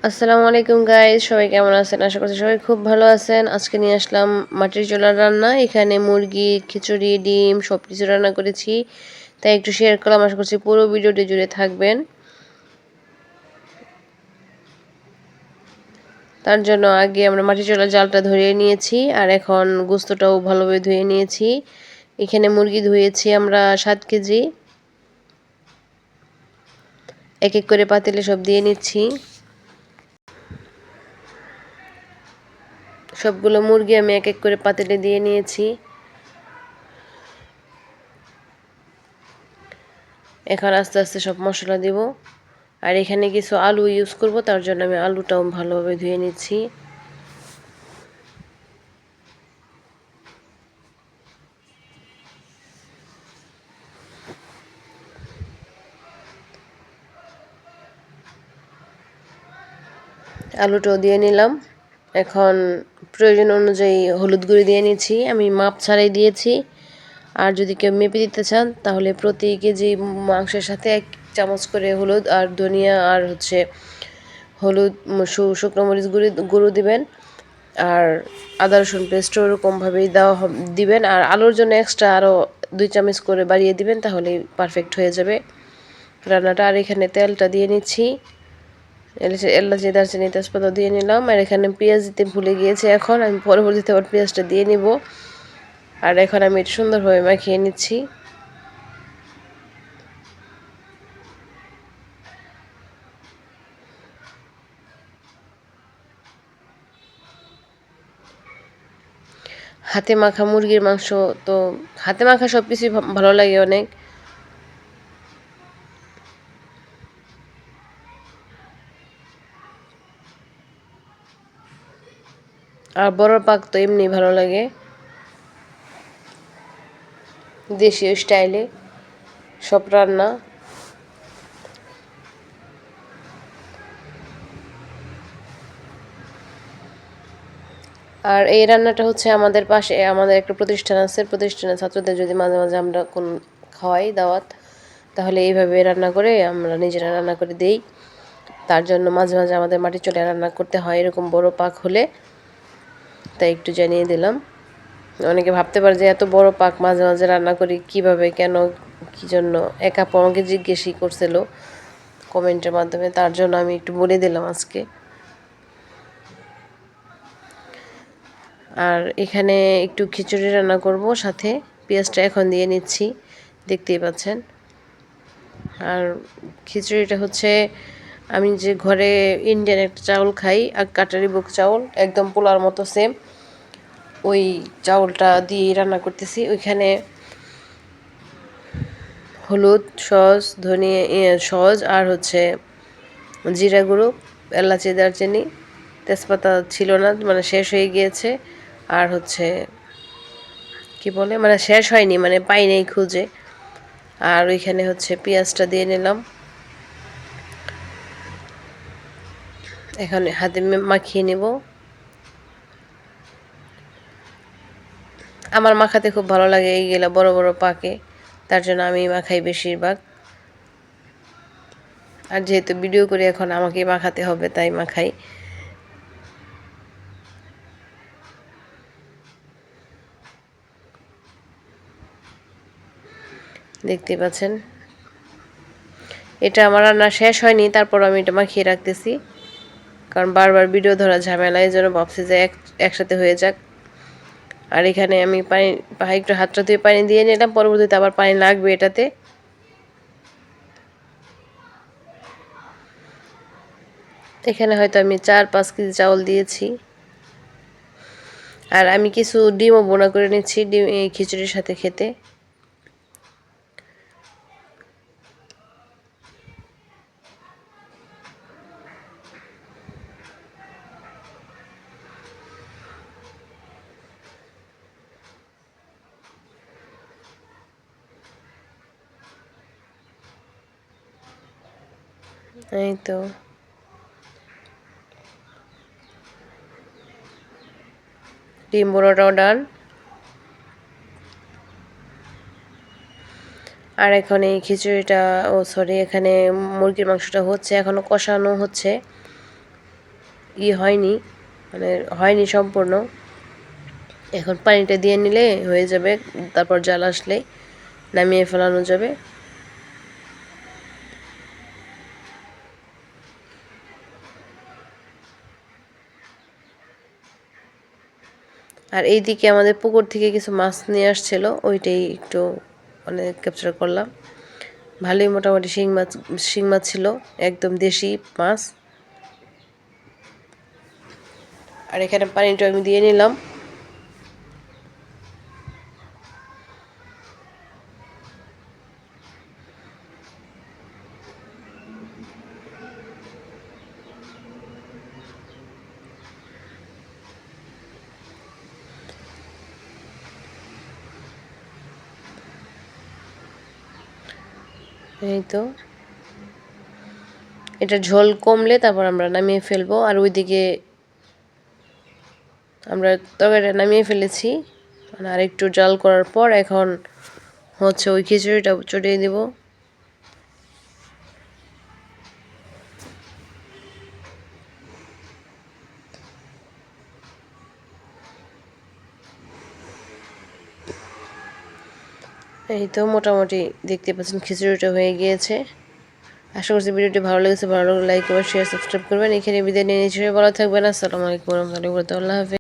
আসসালামু আলাইকুম গাইস, সবাই কেমন আছেন? আশা করছি সবাই খুব ভালো আছেন। আজকে নিয়ে আসলাম মাটির চুলার রান্না। এখানে মুরগি, খিচুড়ি, ডিম সবকিছু রান্না করেছি। তাই একটু শেয়ার করলাম। আশা করছি পুরো ভিডিওটি জুড়ে থাকবেন। তার জন্য আগে আমরা মাটির চুলার জালটা ধরিয়ে নিয়েছি, আর এখন গোস্তটাও ভালোভাবে ধুয়ে নিয়েছি। এখানে মুরগি ধুয়েছি আমরা 7 কেজি। এক এক করে পাতিলে সব দিয়ে নিচ্ছি। সবগুলো মুরগি আমি এক এক করে পাতিলে দিয়ে নিয়েছি। এখন আস্তে আস্তে সব মশলা দিব। আর এখানে কিছু আলু ইউজ করব, তার জন্য আমি আলুটাও ভালোভাবে ধুয়ে নিচ্ছি। আলুটাও দিয়ে নিলাম। এখন প্রয়োজন অনুযায়ী হলুদ গুঁড়ো দিয়ে নিচ্ছি। আমি মাপ ছাড়াই দিয়েছি। আর যদি কেউ মেপে দিতে চান তাহলে প্রতি কেজি মাংসের সাথে 1 চামচ করে হলুদ আর ধনিয়া আর হলুদ শুকনো মরিচ গুঁড়ো দিবেন। আর আদা রসুন পেস্টও ওরকমভাবেই দিবেন। আর আলুর জন্য এক্সট্রা আরও 2 চামচ করে বাড়িয়ে দিবেন, তাহলেই পারফেক্ট হয়ে যাবে রান্নাটা। আর এখানে তেলটা দিয়ে নিচ্ছি। এলাচি, দারচিনি, তেজপাতা দিয়ে নিলাম। আর এখানে পেঁয়াজ দিতে ভুলে গিয়েছি, এখন আমি পরবর্তীতে আবার পেঁয়াজটা দিয়ে নিব। আর এখন আমি এটা সুন্দরভাবে মাখিয়ে নিচ্ছি। হাতে মাখা মুরগির মাংস, তো হাতে মাখা সব কিছুই ভালো লাগে অনেক। আর বড় পাক তো এমনি ভালো লাগে, দেশীয় স্টাইলে সব রান্না। আর এই রান্নাটা হচ্ছে আমাদের পাশে আমাদের একটা প্রতিষ্ঠান আছে, প্রতিষ্ঠানের ছাত্রদের যদি মাঝে মাঝে আমরা কোন খাওয়াই দাওয়াত, তাহলে এইভাবে রান্না করে আমরা নিজেরা রান্না করে দেই। তার জন্য মাঝে মাঝে আমাদের মাটির চুলায় রান্না করতে হয় এরকম বড় পাক হলে। তাই একটু জানিয়ে দিলাম। অনেকে ভাবতে পারে যে এত বড় পাক মাঝে মাঝে রান্না করি কিভাবে, কেন, কি জন্য। এক আপু আমাকে জিজ্ঞেসই করছিল কমেন্টের মাধ্যমে, তার জন্য আমি একটু বলে দিলাম আজকে। আর এখানে একটু খিচুড়ি রান্না করব, সাথে পেঁয়াজটা এখন দিয়ে নিচ্ছি, দেখতেই পাচ্ছেন। আর খিচুড়িটা হচ্ছে আমি যে ঘরে ইন্ডিয়ান একটা চাউল খাই, আর কাটারি বুক চাউল, একদম পোলার মতো সেম, ওই চাউলটা দিয়ে রান্না করতেছি। ওইখানে হলুদ, সস, সস আর জিরা গুঁড়ো, এলাচি, দারচিনি, তেজপাতা ছিল না, মানে শেষ হয়ে গিয়েছে। আর কি বলে, মানে শেষ হয়নি, মানে পাই নেই খুঁজে। আর ওইখানে পেঁয়াজটা দিয়ে নিলাম। এখন হাতে মাখিয়ে নেব। আমার মাখাতে খুব ভালো লাগে এইগুলা বড় বড় পাকে, তার জন্য আমি মাখাই বেশিরভাগ। আর যেহেতু ভিডিও করে এখন আমাকে মাখাতে হবে, তাই মাখাই। দেখতে পাচ্ছেন, এটা আমার রান্না শেষ হয়নি, তারপর আমি এটা মাখিয়ে রাখতেছি, কারণ বারবার ভিডিও ধরা ঝামেলা, এই জন্য ভাবছি যে একসাথে হয়ে যাক। আর এখানে আমি একটু হাতটা ধুয়ে পানি দিয়ে নিলাম, পরবর্তীতে আবার পানি লাগবে এটাতে। এখানে হয়তো আমি 4-5 কেজি চাউল দিয়েছি। আর আমি কিছু ডিমও বোনা করে নিচ্ছি ডিম এই খিচুড়ির সাথে খেতে। এই তো ডিম বোনাটাও ডান। আর এখন এই খিচুড়িটা, এখানে মুরগির মাংসটা হচ্ছে, এখনো কষানো হচ্ছে। হয়নি, মানে হয়নি সম্পূর্ণ। এখন পানিটা দিয়ে নিলে হয়ে যাবে, তারপর জাল আসলে নামিয়ে ফেলানো যাবে। আর এইদিকে আমাদের পুকুর থেকে কিছু মাছ নিয়ে আসছিল, ওইটাই একটু মানে ক্যাপচার করলাম। ভালোই মোটামুটি শিং মাছ ছিল, একদম দেশি মাছ। আর এখানে পানিটা আমি দিয়ে নিলাম। এই তো, এটা ঝোল কমলে তারপর আমরা নামিয়ে ফেলবো। আর ওইদিকে আমরা তরকারিটা নামিয়ে ফেলেছি, আর একটু জাল করার পর এখন হচ্ছে ওই খিচুড়িটা চড়িয়ে দেব। এই তো মোটামুটি দেখতে পাচ্ছেন খিচুড়িটা হয়ে গিয়েছে। আশা করছি ভিডিওটি ভালো লেগেছে। ভালো লাগলে লাইক করবেন, শেয়ার, সাবস্ক্রাইব করবেন। এখানে বিদায় নিয়ে নিচ্ছি, ভালো থাকবেন। আসসালামু আলাইকুম ওয়া রাহমাতুল্লাহি ওয়া বারাকাতুহু। আল্লাহ হাফেজ।